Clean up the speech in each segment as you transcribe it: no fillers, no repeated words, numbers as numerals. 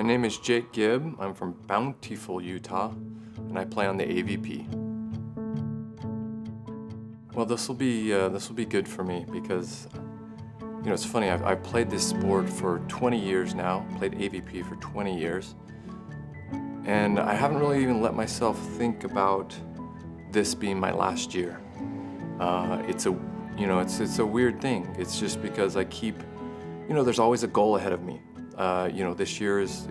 My name is Jake Gibb. I'm from Bountiful, Utah, and I play on the AVP. Well, this will be good for me because, it's funny. I've played this sport for 20 years now. Played AVP for 20 years, and I haven't really even let myself think about this being my last year. It's a weird thing. It's just because I keep, there's always a goal ahead of me. This year is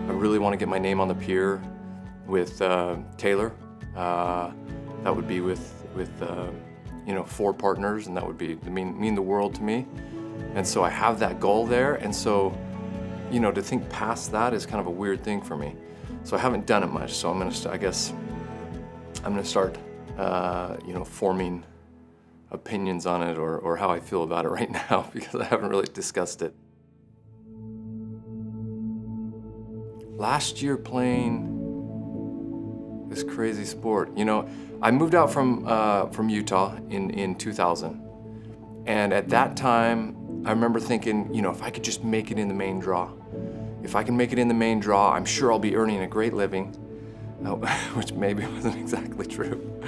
I really want to get my name on the pier with Taylor. That would be with 4 partners, and that would be mean the world to me. And so I have that goal there, and so to think past that is kind of a weird thing for me. So I haven't done it much. So I'm gonna start forming opinions on it or how I feel about it right now because I haven't really discussed it. Last year playing this crazy sport, I moved out from Utah in 2000, and at that time I remember thinking, if I could just make it in the main draw. If I can make it in the main draw, I'm sure I'll be earning a great living, which maybe wasn't exactly true.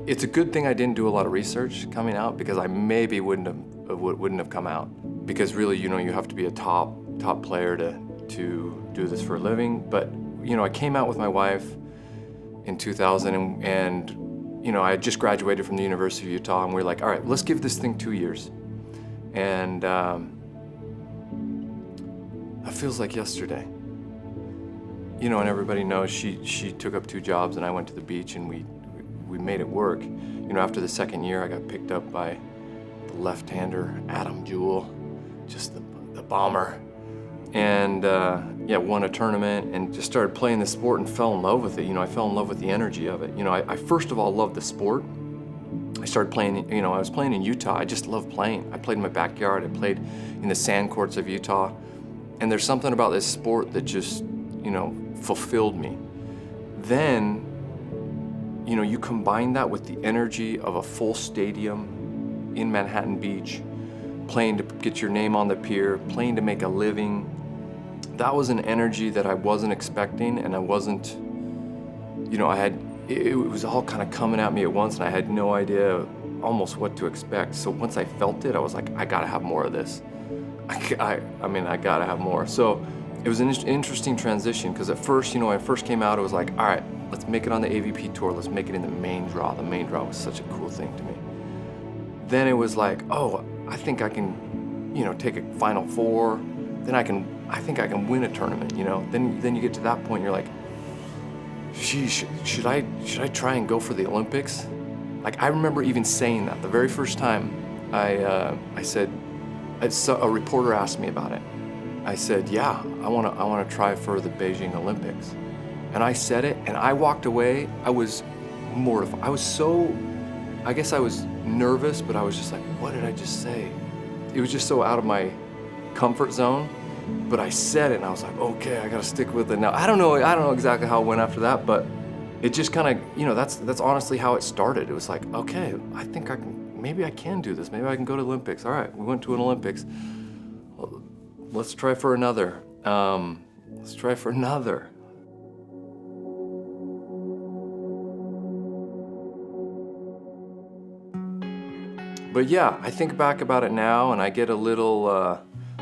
It's a good thing I didn't do a lot of research coming out because I maybe wouldn't have come out. Because really, you have to be a top player to do this for a living. But I came out with my wife in 2000, and I had just graduated from the University of Utah, and we were like, all right, let's give this thing 2 years. And that feels like yesterday. And everybody knows she took up 2 jobs, and I went to the beach, and we made it work. After the second year, I got picked up by the left-hander, Adam Jewell, just the bomber. And won a tournament and just started playing the sport and fell in love with it. I fell in love with the energy of it. I first of all loved the sport. I started playing, I was playing in Utah. I just loved playing. I played in my backyard. I played in the sand courts of Utah. And there's something about this sport that just, fulfilled me. Then, you combine that with the energy of a full stadium in Manhattan Beach, playing to get your name on the pier, playing to make a living. That was an energy that I wasn't expecting, and I wasn't, it was all kind of coming at me at once, and I had no idea almost what to expect. So once I felt it, I was like, I gotta have more of this. I gotta have more. So it was an interesting transition, because at first, when I first came out, it was like, all right, let's make it on the AVP tour. Let's make it in the main draw. The main draw was such a cool thing to me. Then it was like, oh, I think I can, take a Final Four. Then I think I can win a tournament. Then you get to that point, you're like, geez, should I try and go for the Olympics? Like, I remember even saying that the very first time I said, a reporter asked me about it. I said, yeah, I want to try for the Beijing Olympics. And I said it, and I walked away. I was mortified. I guess I was nervous, but I was just like, what did I just say? It was just so out of my comfort zone, but I said it, and I was like, okay, I gotta stick with it. Now, I don't know exactly how it went after that, but it just kind of, that's honestly how it started. It was like, okay, I think maybe I can do this. Maybe I can go to the Olympics. All right, we went to an Olympics. Well, let's try for another. But yeah, I think back about it now, and I get a little,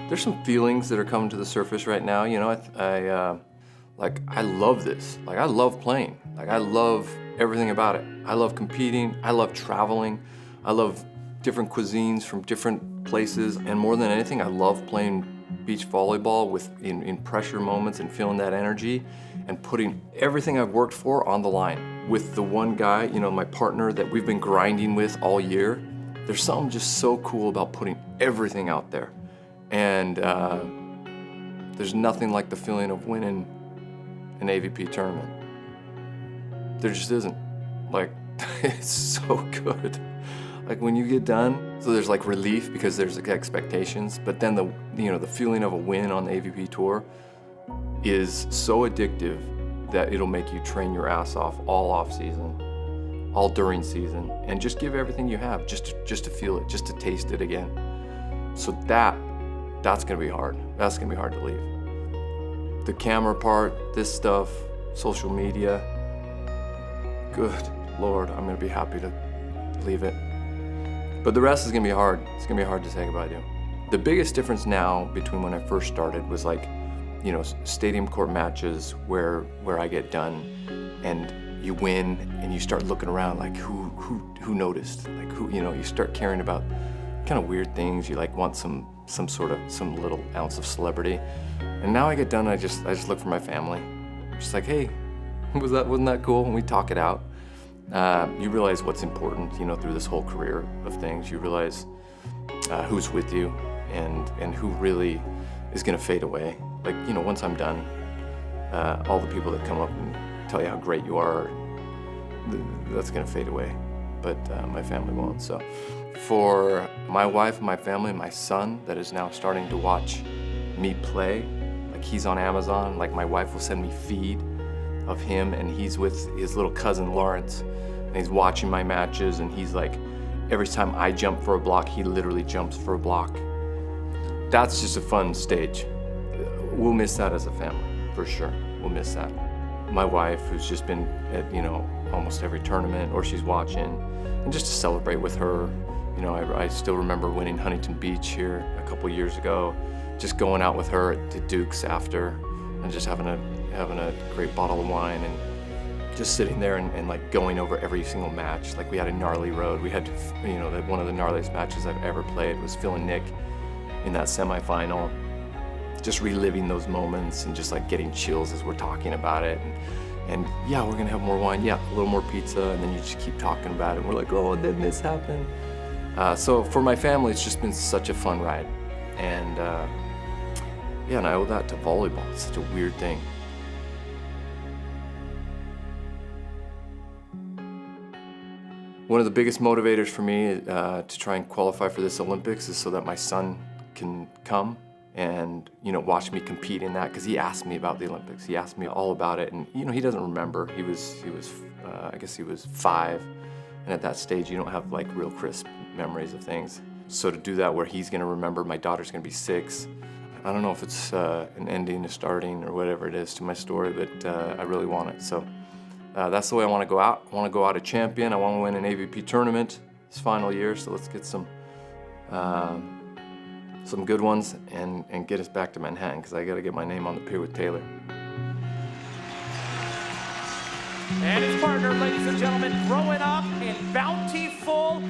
there's some feelings that are coming to the surface right now. I love this. Like, I love playing. Like, I love everything about it. I love competing. I love traveling. I love different cuisines from different places. And more than anything, I love playing beach volleyball in pressure moments and feeling that energy and putting everything I've worked for on the line with the one guy, my partner that we've been grinding with all year. There's something just so cool about putting everything out there. And there's nothing like the feeling of winning an AVP tournament. There just isn't. Like, it's so good. Like, when you get done, so there's like relief because there's like expectations, but then the feeling of a win on the AVP tour is so addictive that it'll make you train your ass off all off season, all during season, and just give everything you have just to feel it, just to taste it again. So that's gonna be hard. That's gonna be hard to leave. the camera part, this stuff, social media, good Lord, I'm gonna be happy to leave it. But the rest is gonna be hard. It's gonna be hard to say goodbye to. The biggest difference now between when I first started was like, you know, stadium court matches where I get done and you win and you start looking around like who noticed, like who, you know, you start caring about kind of weird things. You like want some little ounce of celebrity. And now I get done, I just look for my family. Just like, hey, wasn't that cool? And we talk it out. You realize what's important, you know, through this whole career of things. You realize who's with you and who really is gonna fade away. Like, you know, once I'm done, all the people that come up and tell you how great you are, that's gonna fade away. But my family won't. So for my wife, my family, my son that is now starting to watch me play, like he's on Amazon, like my wife will send me feed of him and he's with his little cousin Lawrence and he's watching my matches and he's like, every time I jump for a block, he literally jumps for a block. That's just a fun stage. We'll miss that as a family, for sure. We'll miss that. My wife, who's just been at, you know, almost every tournament, or she's watching, and just to celebrate with her. You know, I still remember winning Huntington Beach here a couple years ago, just going out with her to Duke's after, and just having a great bottle of wine, and just sitting there and like going over every single match. Like we had a gnarly road. We had, you know, one of the gnarliest matches I've ever played was Phil and Nick in that semifinal. Just reliving those moments and just like getting chills as we're talking about it. And yeah, we're gonna have more wine, yeah, a little more pizza, and then you just keep talking about it. And we're like, oh, didn't this happen? So for my family, it's just been such a fun ride. And yeah, and I owe that to volleyball. It's such a weird thing. One of the biggest motivators for me to try and qualify for this Olympics is so that my son can come and, you know, watch me compete in that, because he asked me about the Olympics. He asked me all about it, and, you know, he doesn't remember. He was I guess he was 5, and at that stage, you don't have like real crisp memories of things. So to do that where he's gonna remember, my daughter's gonna be 6. I don't know if it's an ending, a starting, or whatever it is to my story, but I really want it. So that's the way I want to go out. I want to go out a champion. I want to win an AVP tournament this final year. So let's get some good ones and get us back to Manhattan, because I got to get my name on the pier with Taylor. And his partner, ladies and gentlemen, growing up in Bountiful,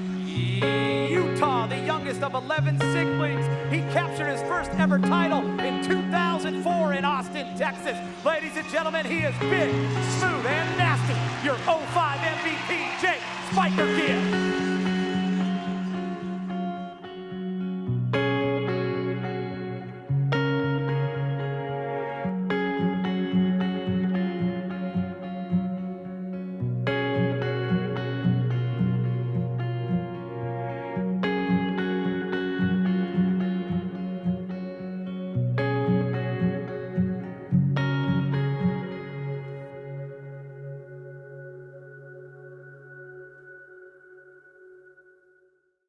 Utah, the youngest of 11 siblings. He captured his first ever title in 2004 in Austin, Texas. Ladies and gentlemen, he is big, smooth, and nasty. Your 05